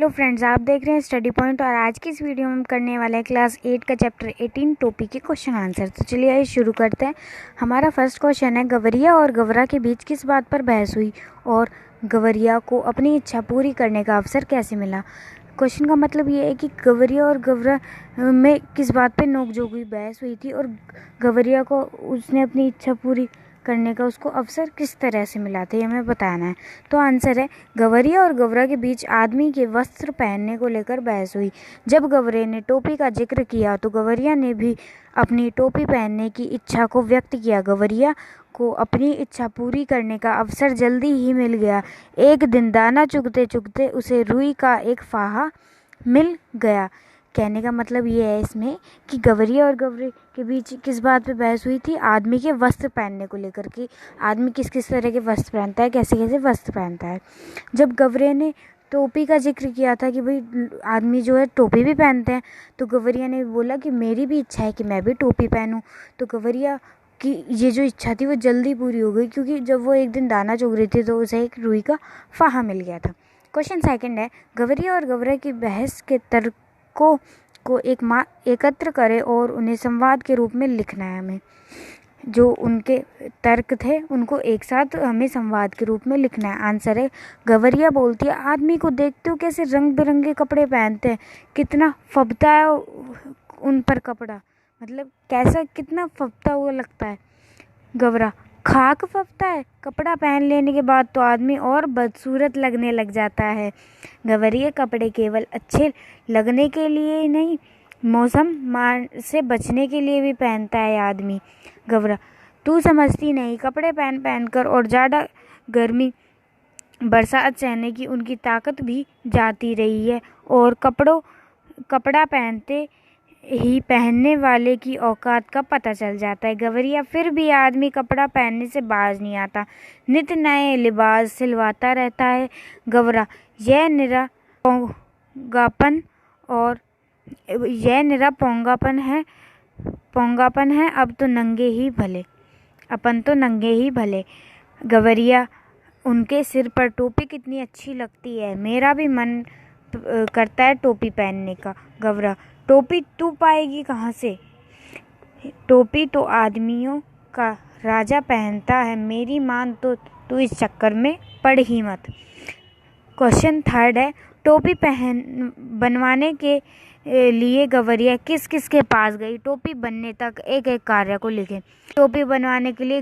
Hello friends, आप देख रहे हैं स्टडी पॉइंट और आज की इस वीडियो में हम करने वाले हैं क्लास 8 का चैप्टर 18 टोपी के क्वेश्चन आंसर। तो चलिए आइए शुरू करते हैं। हमारा फर्स्ट क्वेश्चन है, गवरिया और गवरा के बीच किस बात पर बहस हुई और गवरिया को अपनी इच्छा पूरी करने का अवसर कैसे मिला। क्वेश्चन का मतलब ये है कि गवरिया और गवरा में किस बात पे नोकझोंक हुई, बहस हुई थी और गवरिया को उसने अपनी इच्छा पूरी करने का उसको अवसर किस तरह से मिला था, ये हमें बताना है। तो आंसर है, गवरिया और गवरा के बीच आदमी के वस्त्र पहनने को लेकर बहस हुई। जब गवरे ने टोपी का जिक्र किया तो गवरिया ने भी अपनी टोपी पहनने की इच्छा को व्यक्त किया। गवरिया को अपनी इच्छा पूरी करने का अवसर जल्दी ही मिल गया। एक दिन दाना चुगते चुगते उसे रुई का एक फाहा मिल गया। कहने का मतलब ये है इसमें कि गवरिया और गवरे के बीच किस बात पे बहस हुई थी, आदमी के वस्त्र पहनने को लेकर कि आदमी किस किस तरह के वस्त्र पहनता है, कैसे कैसे वस्त्र पहनता है। जब गवरे ने टोपी का जिक्र किया था कि भाई आदमी जो है टोपी भी पहनते हैं, तो गवरिया ने बोला कि मेरी भी इच्छा है कि मैं भी टोपी पहनूं। तो गवरिया की ये जो इच्छा थी वो जल्दी पूरी हो गई, क्योंकि जब वो एक दिन दाना चुग रही थी तो उसे एक रुई का फाहा मिल गया था। क्वेश्चन सेकंड है, गवरिया और गवरा की बहस के तर्कों को एकत्र करें और उन्हें संवाद के रूप में लिखना है। हमें जो उनके तर्क थे उनको एक साथ हमें संवाद के रूप में लिखना है। आंसर है, गवरिया बोलती है, आदमी को देखते हो कैसे रंग बिरंगे कपड़े पहनते हैं, कितना फबता है उन पर कपड़ा, मतलब कैसा कितना फबता हुआ लगता है। गवरा, खाक फबता है, कपड़ा पहन लेने के बाद तो आदमी और बदसूरत लगने लग जाता है। गवरिया, कपड़े केवल अच्छे लगने के लिए ही नहीं, मौसम मार से बचने के लिए भी पहनता है आदमी। गवरा, तू समझती नहीं, कपड़े पहन पहन कर और ज़्यादा गर्मी बरसात सहने की उनकी ताकत भी जाती रही है और कपड़ा पहनते ही पहनने वाले की औकात का पता चल जाता है। गवरिया, फिर भी आदमी कपड़ा पहनने से बाज नहीं आता, नित नए लिबास सिलवाता रहता है। गवरा, यह निरा पोंगापन है, अब तो नंगे ही भले, अपन तो नंगे ही भले। गवरिया, उनके सिर पर टोपी कितनी अच्छी लगती है, मेरा भी मन करता है टोपी पहनने का। गवरा, टोपी तू पाएगी कहाँ से, टोपी तो आदमियों का राजा पहनता है, मेरी मान तो तू इस चक्कर में पड़ ही मत। क्वेश्चन थर्ड है, टोपी बनवाने के लिए गवरिया किस किस के पास गई। टोपी बनने तक एक एक कार्य को लिखें। टोपी बनवाने के लिए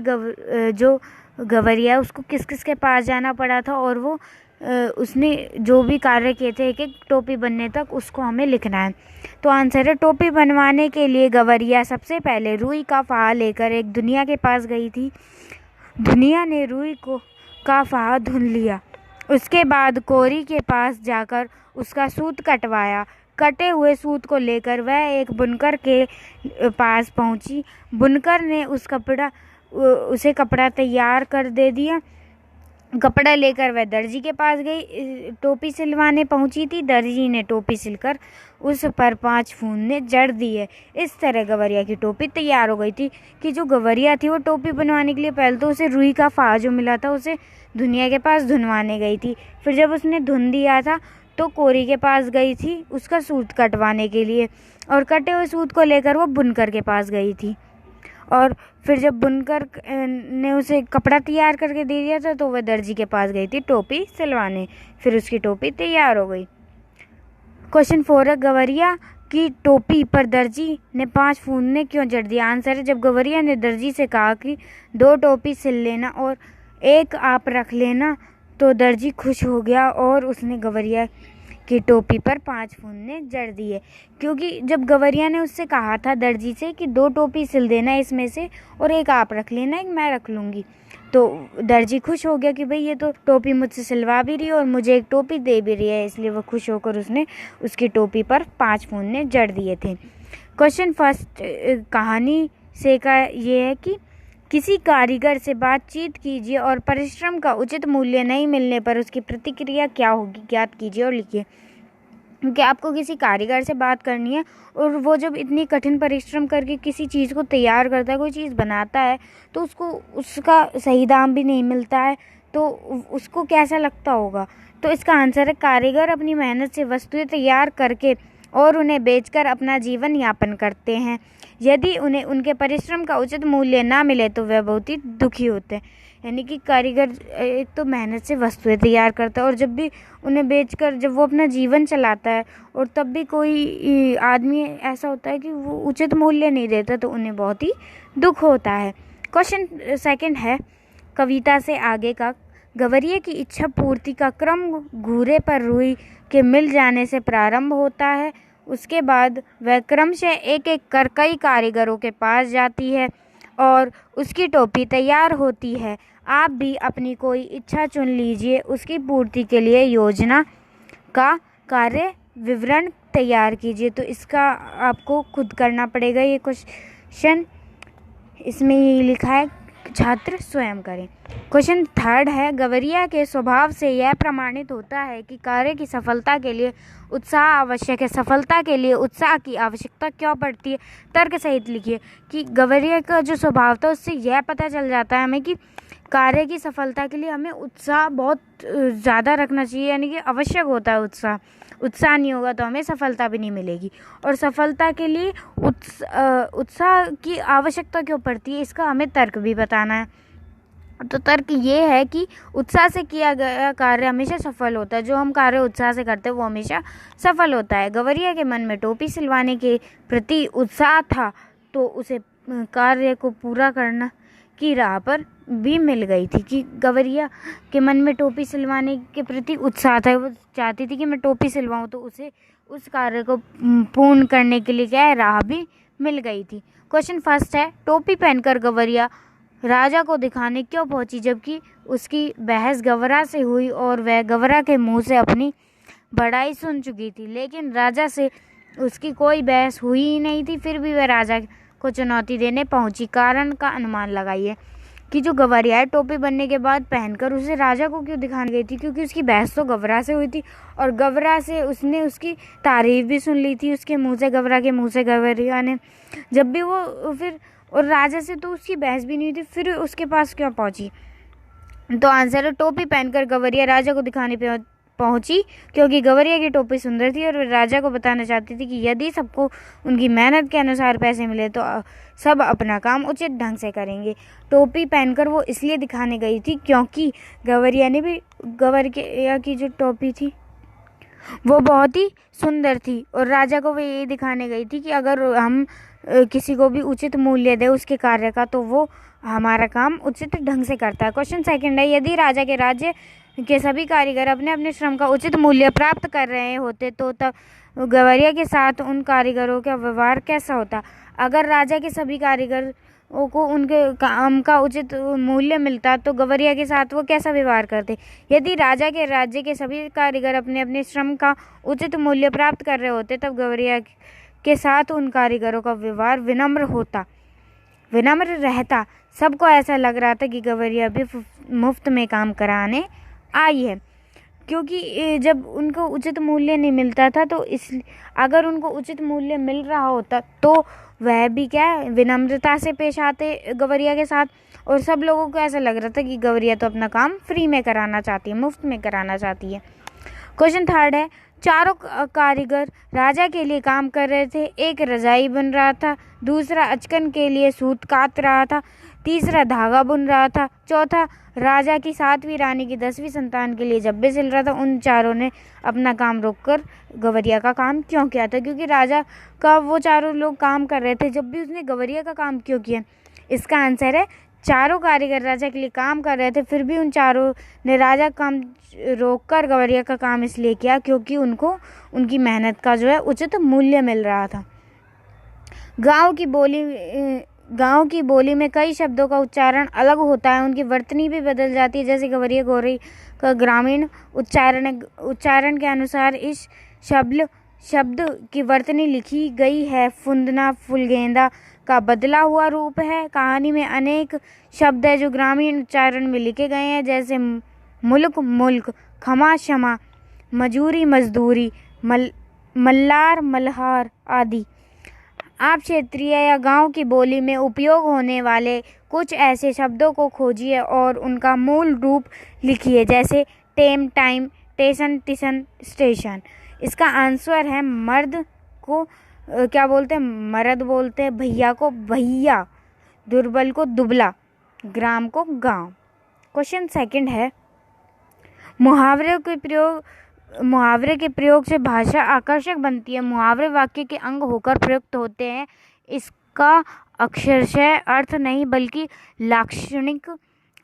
जो गवरिया उसको किस किस के पास जाना पड़ा था और वो उसने जो भी कार्य किए थे एक एक टोपी बनने तक, उसको हमें लिखना है। तो आंसर है, टोपी बनवाने के लिए गवरिया सबसे पहले रुई का फाहा लेकर एक दुनिया के पास गई थी। दुनिया ने रुई का फाहा धुन लिया। उसके बाद कोरी के पास जाकर उसका सूत कटवाया। कटे हुए सूत को लेकर वह एक बुनकर के पास पहुंची। बुनकर ने उसे कपड़ा तैयार कर दे दिया। कपड़ा लेकर वह दर्जी के पास गई, टोपी सिलवाने पहुंची थी। दर्जी ने टोपी सिलकर उस पर 5 फूंदे जड़ दिए। इस तरह गवरिया की टोपी तैयार हो गई थी। कि जो गवरिया थी वो टोपी बनवाने के लिए पहले तो उसे रुई का फाहा जो मिला था उसे दुनिया के पास धुनवाने गई थी। फिर जब उसने धुन दिया था तो कोरी के पास गई थी उसका सूत कटवाने के लिए, और कटे हुए सूत को लेकर वो बुनकर के पास गई थी। और फिर जब बुनकर ने उसे कपड़ा तैयार करके दे दिया था तो वह दर्जी के पास गई थी टोपी सिलवाने। फिर उसकी टोपी तैयार हो गई। क्वेश्चन 4 है, गवरिया की टोपी पर दर्जी ने 5 फूंदे क्यों जड़ दिया। आंसर है, जब गवरिया ने दर्जी से कहा कि 2 टोपी सिल लेना और एक आप रख लेना तो दर्जी खुश हो गया और उसने गवरिया की टोपी पर 5 फूंदे जड़ दिए। क्योंकि जब गवरिया ने उससे कहा था दर्जी से कि 2 टोपी सिल देना इसमें से और एक आप रख लेना, एक मैं रख लूँगी, तो दर्जी खुश हो गया कि भाई ये तो टोपी मुझसे सिलवा भी रही है और मुझे एक टोपी दे भी रही है, इसलिए वह खुश होकर उसने उसकी टोपी पर 5 फूंदे जड़ दिए थे। क्वेश्चन फर्स्ट कहानी से का ये है कि किसी कारीगर से बातचीत कीजिए और परिश्रम का उचित मूल्य नहीं मिलने पर उसकी प्रतिक्रिया क्या होगी ज्ञात कीजिए और लिखिए। क्योंकि आपको किसी कारीगर से बात करनी है और वो जब इतनी कठिन परिश्रम करके किसी चीज़ को तैयार करता है, कोई चीज़ बनाता है, तो उसको उसका सही दाम भी नहीं मिलता है, तो उसको कैसा लगता होगा। तो इसका आंसर है कारीगर अपनी मेहनत से वस्तुएं तैयार करके और उन्हें बेचकर अपना जीवन यापन करते हैं। यदि उन्हें उनके परिश्रम का उचित मूल्य ना मिले तो वे बहुत ही दुखी होते हैं। यानी कि कारीगर एक तो मेहनत से वस्तुएं तैयार करता है और जब भी उन्हें बेचकर जब वो अपना जीवन चलाता है और तब भी कोई आदमी ऐसा होता है कि वो उचित मूल्य नहीं देता तो उन्हें बहुत ही दुख होता है। क्वेश्चन सेकंड है कविता से आगे का। गवरिये की इच्छा पूर्ति का क्रम घूरे पर रुई के मिल जाने से प्रारंभ होता है। उसके बाद वह क्रमशः एक एक कर कई कारीगरों के पास जाती है और उसकी टोपी तैयार होती है। आप भी अपनी कोई इच्छा चुन लीजिए, उसकी पूर्ति के लिए योजना का कार्य विवरण तैयार कीजिए। तो इसका आपको खुद करना पड़ेगा। ये क्वेश्चन इसमें ये लिखा है छात्र स्वयं करें। क्वेश्चन थर्ड है गवरिया के स्वभाव से यह प्रमाणित होता है कि कार्य की सफलता के लिए उत्साह आवश्यक है। सफलता के लिए उत्साह की आवश्यकता क्यों पड़ती है? तर्क सहित लिखिए कि गवरिया का जो स्वभाव था उससे यह पता चल जाता है हमें कि कार्य की सफलता के लिए हमें उत्साह बहुत ज़्यादा रखना चाहिए, यानी कि आवश्यक होता है उत्साह। उत्साह नहीं होगा तो हमें सफलता भी नहीं मिलेगी। और सफलता के लिए उत्साह की आवश्यकता क्यों पड़ती है इसका हमें तर्क भी बताना है। तो तर्क ये है कि उत्साह से किया गया कार्य हमेशा सफल होता है। जो हम कार्य उत्साह से करते हैं वो हमेशा सफल होता है। गवरिया के मन में टोपी सिलवाने के प्रति उत्साह था तो उसे कार्य को पूरा करना की राह पर भी मिल गई थी। कि गवरिया के मन में टोपी सिलवाने के प्रति उत्साह था, वो चाहती थी कि मैं टोपी सिलवाऊं, तो उसे उस कार्य को पूर्ण करने के लिए क्या है राह भी मिल गई थी। क्वेश्चन फर्स्ट है टोपी पहनकर गवरिया राजा को दिखाने क्यों पहुंची, जबकि उसकी बहस गवरा से हुई और वह गवरा के मुंह से अपनी बड़ाई सुन चुकी थी, लेकिन राजा से उसकी कोई बहस हुई ही नहीं थी। फिर भी वह राजा को चुनौती देने पहुंची। कारण का अनुमान लगाइए कि जो गवरिया है टोपी बनने के बाद पहनकर उसे राजा को क्यों दिखाने गई थी, क्योंकि उसकी बहस तो गवरा से हुई थी और गवरा से उसने उसकी तारीफ भी सुन ली थी उसके मुंह से, गवरा के मुंह से। गवरिया ने जब भी वो फिर और राजा से तो उसकी बहस भी नहीं हुई थी, फिर उसके पास क्यों पहुंची? तो आंसर है टोपी पहनकर गवरिया राजा को दिखाने पहुंची क्योंकि गवरिया की टोपी सुंदर थी और राजा को बताना चाहती थी कि यदि सबको उनकी मेहनत के अनुसार पैसे मिले तो सब अपना काम उचित ढंग से करेंगे। टोपी पहनकर वो इसलिए दिखाने गई थी क्योंकि गवरिया ने भी गवरिया की जो टोपी थी वो बहुत ही सुंदर थी और राजा को वो ये दिखाने गई थी कि अगर हम किसी को भी उचित मूल्य दे उसके कार्य का तो वो हमारा काम उचित ढंग से करता है। क्वेश्चन सेकंड है यदि राजा के राज्य के सभी कारीगर अपने अपने श्रम का उचित मूल्य प्राप्त कर रहे होते तो तब गवरिया के साथ उन कारीगरों का व्यवहार कैसा होता? अगर राजा के सभी कारीगरों को उनके काम का उचित मूल्य मिलता तो गवरिया के साथ वो कैसा व्यवहार करते? यदि राजा के राज्य के सभी कारीगर अपने अपने श्रम का उचित मूल्य प्राप्त कर रहे होते तब गवरिया के साथ उन कारीगरों का व्यवहार विनम्र रहता। सबको ऐसा लग रहा था कि गवरिया भी मुफ्त में काम कराने आई है, क्योंकि जब उनको उचित मूल्य नहीं मिलता था तो अगर उनको उचित मूल्य मिल रहा होता तो वह भी क्या विनम्रता से पेश आते गवरिया के साथ, और सब लोगों को ऐसा लग रहा था कि गवरिया तो अपना काम फ्री में कराना चाहती है, मुफ्त में कराना चाहती है। क्वेश्चन थर्ड है चारों कारीगर राजा के लिए काम कर रहे थे। एक रजाई बन रहा था, दूसरा अचकन के लिए सूत काट रहा था, तीसरा धागा बुन रहा था, चौथा राजा की 7वीं रानी की 10वीं संतान के लिए जब्बे सिल रहा था। उन चारों ने अपना काम रोककर गवरिया का काम क्यों किया था? क्योंकि राजा का वो चारों लोग काम कर रहे थे, जब भी उसने गवरिया का काम क्यों किया? इसका आंसर है चारों कारीगर राजा के लिए काम कर रहे थे, फिर भी उन चारों ने राजा का काम रोककर गवरिया का काम इसलिए किया क्योंकि उनको उनकी मेहनत का जो है उचित मूल्य मिल रहा था। गांव की बोली में कई शब्दों का उच्चारण अलग होता है, उनकी वर्तनी भी बदल जाती है। जैसे गवरिया गौरी का ग्रामीण उच्चारण के अनुसार इस शब्द की वर्तनी लिखी गई है। फुंदना फुलगेंदा का बदला हुआ रूप है। कहानी में अनेक शब्द है जो ग्रामीण उच्चारण में लिखे गए हैं, जैसे मुल्क, क्षमा क्षमा, मजूरी मजदूरी, मल्लार मल्हार आदि। आप क्षेत्रीय या गांव की बोली में उपयोग होने वाले कुछ ऐसे शब्दों को खोजिए और उनका मूल रूप लिखिए, जैसे टेम टाइम, टेसन टिसन स्टेशन। इसका आंसर है मर्द को क्या बोलते हैं, मर्द बोलते हैं, भैया को भैया, दुर्बल को दुबला, ग्राम को गांव। क्वेश्चन सेकंड है, मुहावरे के प्रयोग से भाषा आकर्षक बनती है। मुहावरे वाक्य के अंग होकर प्रयुक्त होते हैं। इसका अक्षरशः अर्थ नहीं बल्कि लाक्षणिक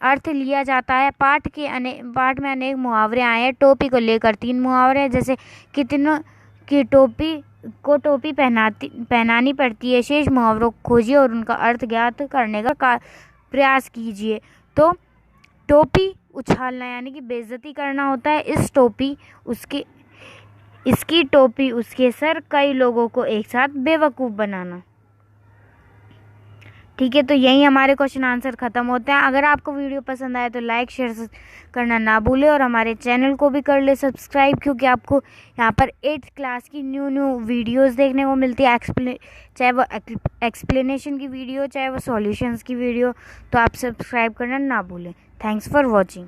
अर्थ लिया जाता है। पाठ में अनेक मुहावरे आए हैं। टोपी को लेकर 3 मुहावरे हैं, जैसे कितनों की टोपी पहनानी पड़ती है। शेष मुहावरों को खोजिए और उनका अर्थ ज्ञात करने का प्रयास कीजिए। तो टोपी उछालना यानी कि बेइज्जती करना होता है। इसकी टोपी उसके सर, कई लोगों को एक साथ बेवकूफ़ बनाना। ठीक है, तो यही हमारे क्वेश्चन आंसर ख़त्म होते हैं। अगर आपको वीडियो पसंद आए तो लाइक शेयर करना ना भूलें और हमारे चैनल को भी कर ले सब्सक्राइब, क्योंकि आपको यहाँ पर 8th क्लास की न्यू वीडियोस देखने को मिलती है। चाहे वो एक्सप्लेनेशन की वीडियो, चाहे वो सॉल्यूशंस की वीडियो, तो आप सब्सक्राइब करना ना भूलें। Thanks for watching.